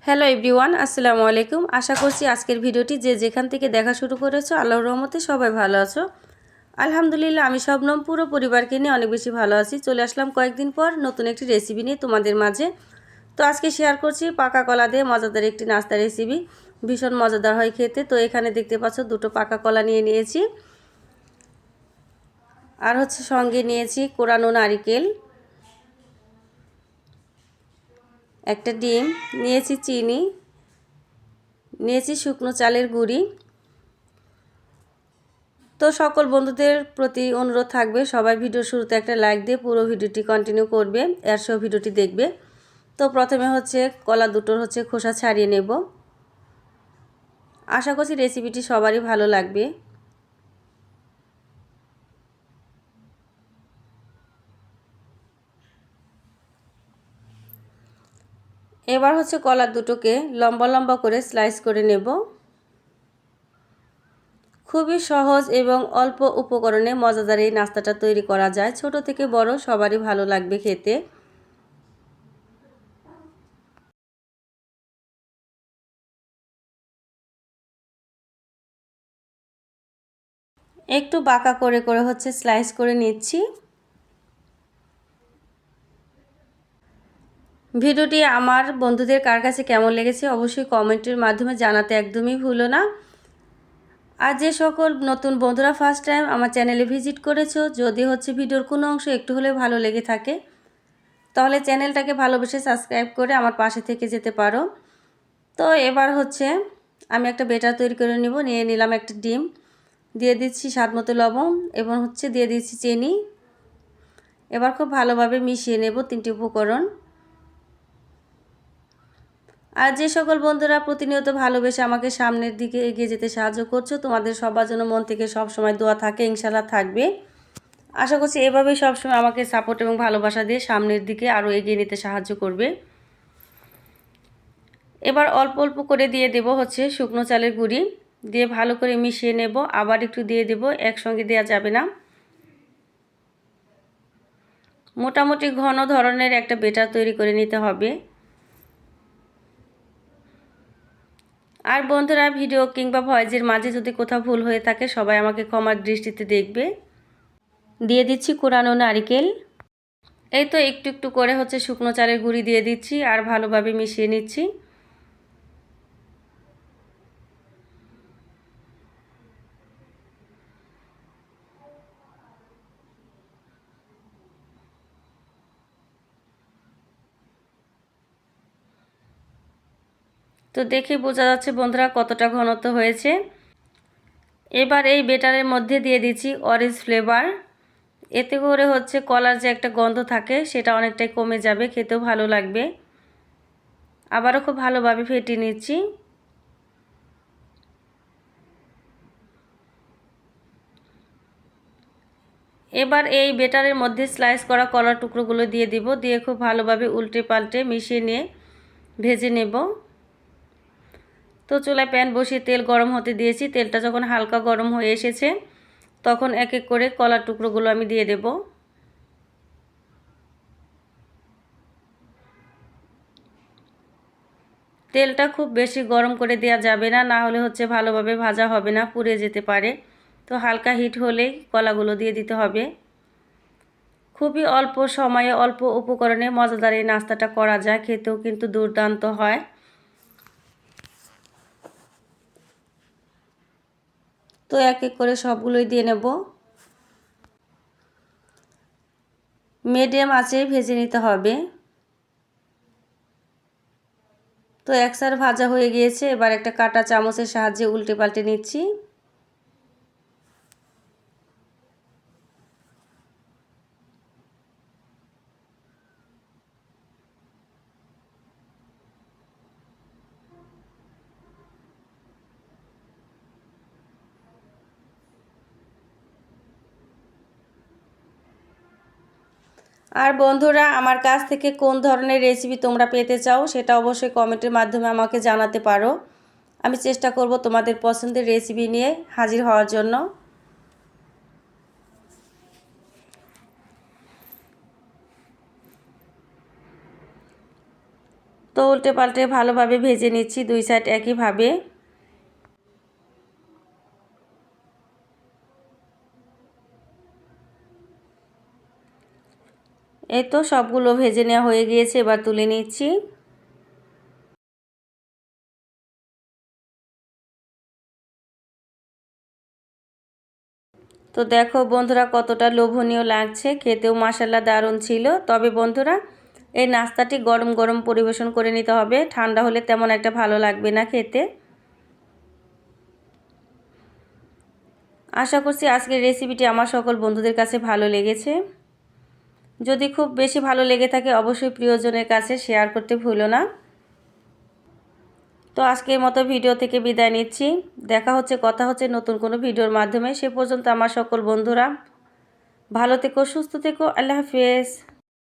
Hello everyone, আসসালামু আলাইকুম। আশা করছি আজকের ভিডিওটি যে যেখান থেকে দেখা শুরু করেছো আল্লাহর রহমতে সবাই ভালো আছো। আলহামদুলিল্লাহ আমি শবনম পুরো পরিবারকে নিয়ে অনেক বেশি ভালো আছি। চলে আসলাম কয়েকদিন পর নতুন একটি রেসিপি নিয়ে তোমাদের মাঝে। তো আজকে শেয়ার করছি পাকা কলা দিয়ে মজাদার একটি নাস্তা রেসিপি। ভীষণ মজাদার হয় খেতে। তো এখানে দেখতে পাচ্ছ দুটো পাকা কলা নিয়ে নিয়েছি, আর সঙ্গে নিয়েছি কোরানো নারিকেল, একটা ডিম নিয়েছি, চিনি নিয়েছি, শুকনো চালের গুঁড়ি। তো সকল বন্ধুদের প্রতি অনুরোধ থাকবে সবাই ভিডিওর শুরুতে একটা লাইক দিয়ে পুরো ভিডিওটি কন্টিনিউ করবে, এর সহ ভিডিওটি দেখবে। তো প্রথমে কলা দুটোর খোসা ছাড়িয়ে নেব। আশা করছি রেসিপিটি সবারই ভালো লাগবে। এবার কলা দুটোকে লম্বা লম্বা করে স্লাইস করে নেব। খুবই সহজ এবং অল্প উপকরণে মজাদার এই নাস্তাটা তৈরি করা যায়। ছোট থেকে বড় সবারই ভালো লাগবে খেতে। একটু বাঁকা করে করে স্লাইস করে নিচ্ছি। ভিডিওটি আমার বন্ধুদের কার কাছে কেমন লেগেছে অবশ্যই কমেন্টের মাধ্যমে জানাতে একদমই ভুলো না। আর যে সকল নতুন বন্ধুরা ফার্স্ট টাইম আমার চ্যানেলে ভিজিট করেছো, যদি ভিডিওর কোনো অংশ একটু হলেও ভালো লেগে থাকে তাহলে চ্যানেলটাকে ভালোবেসে সাবস্ক্রাইব করে আমার পাশে থেকে যেতে পারো। তো এবার আমি একটা বেটার তৈরি করে নিয়ে নিলাম একটা ডিম, দিয়ে দিচ্ছি স্বাদ মতো লবণ এবং দিয়ে দিচ্ছি চিনি। এবার খুব ভালোভাবে মিশিয়ে নেব তিনটি উপকরণ। আর যে সকল বন্ধুরা প্রতিনিয়ত ভালোবেসে আমাকে সামনের দিকে এগিয়ে যেতে সাহায্য করছো, তোমাদের সবার জন্য মন থেকে সব সময় দোয়া থাকে, ইনশাআল্লাহ থাকবে। আশা করছি এভাবেই সবসময় আমাকে সাপোর্ট এবং ভালোবাসা দিয়ে সামনের দিকে আরও এগিয়ে নিতে সাহায্য করবে। এবার অল্প অল্প করে দিয়ে দেব শুকনো চালের গুঁড়ি, দিয়ে ভালো করে মিশিয়ে নেব। আবার একটু দিয়ে দেব, একসঙ্গে দেওয়া যাবে না। মোটামুটি ঘন ধরনের একটা বেটার তৈরি করে নিতে হবে। আর বন্ধুরা ভিডিও কিংবা ভয়েসের মাঝে যদি কোথাও ভুল হয়ে থাকে সবাই আমাকে ক্ষমার দৃষ্টিতে দেখবে। দিয়ে দিচ্ছি কোরানো নারিকেল। এই তো একটু একটু করে শুকনো চালের গুঁড়ি দিয়ে দিচ্ছি আর ভালোভাবে মিশিয়ে নিচ্ছি। তো দেখে বোঝা যাচ্ছে বন্ধুরা কতটা ঘনত্ব হয়েছে। এবার এই বেটারের মধ্যে দিয়ে দিচ্ছি অরেঞ্জ ফ্লেভার। এতে করে কলার যে একটা গন্ধ থাকে সেটা অনেকটাই কমে যাবে, খেতেও ভালো লাগবে। আবারও খুব ভালোভাবে ফেটিয়ে নিচ্ছি। এবার এই বেটারের মধ্যে স্লাইস করা কলার টুকরোগুলো দিয়ে দিব, দিয়ে খুব ভালোভাবে উল্টে পাল্টে মিশিয়ে নিয়ে ভেজে নেব। তো চুলায় প্যান বসিয়ে তেল গরম হতে দিয়েছি। তেলটা যখন হালকা গরম হয়ে এসেছে তখন এক এক করে কলার টুকরোগুলো আমি দিয়ে দেব। তেলটা খুব বেশি গরম করে দেওয়া যাবে না, না হলে ভালোভাবে ভাজা হবে না, পুড়ে যেতে পারে। তো হালকা হিট হলেই কলাগুলো দিয়ে দিতে হবে। খুবই অল্প সময়ে অল্প উপকরণে মজাদার এই নাস্তাটা করা যায়, খেতেও কিন্তু দুর্দান্ত হয়। তো এক এক করে সবগুলোই দিয়ে নেব। মিডিয়াম আঁচে ভেজে নিতে হবে। তো এক সাইড ভাজা হয়ে গিয়েছে, এবার একটা কাঁটা চামচের সাহায্যে উল্টে পাল্টে নিচ্ছি। আর বন্ধুরা আমার কাছ থেকে কোন ধরনের রেসিপি তোমরা পেতে চাও সেটা অবশ্যই কমেন্টের মাধ্যমে আমাকে জানাতে পারো। আমি চেষ্টা করব তোমাদের পছন্দের রেসিপি নিয়ে হাজির হওয়ার জন্য। তো তো উল্টে পাল্টে ভালোভাবে ভেজে নিচ্ছি, দুই সাইড একইভাবে। এই তো সবগুলো ভেজে নেওয়া হয়ে গিয়েছে, এবার তুলে নিচ্ছি। তো দেখো বন্ধুরা কতটা লোভনীয় লাগছে, খেতেও মাশাআল্লাহ দারুণ ছিল। তবে বন্ধুরা এই নাস্তাটি গরম গরম পরিবেশন করে নিতে হবে, ঠান্ডা হলে তেমন একটা ভালো লাগবে না খেতে। আশা করছি আজকের রেসিপিটি আমার সকল বন্ধুদের কাছে ভালো লেগেছে। যদি খুব বেশি ভালো লেগে থাকে অবশ্যই প্রিয়জনের কাছে শেয়ার করতে ভুলো না। তো আজকের মতো ভিডিও থেকে বিদায় নিচ্ছি। দেখা হচ্ছে, কথা হচ্ছে নতুন কোনো ভিডিওর মাধ্যমে। সে পর্যন্ত আমার সকল বন্ধুরা ভালো থেকো, সুস্থ থেকো। আল্লাহ হাফেজ।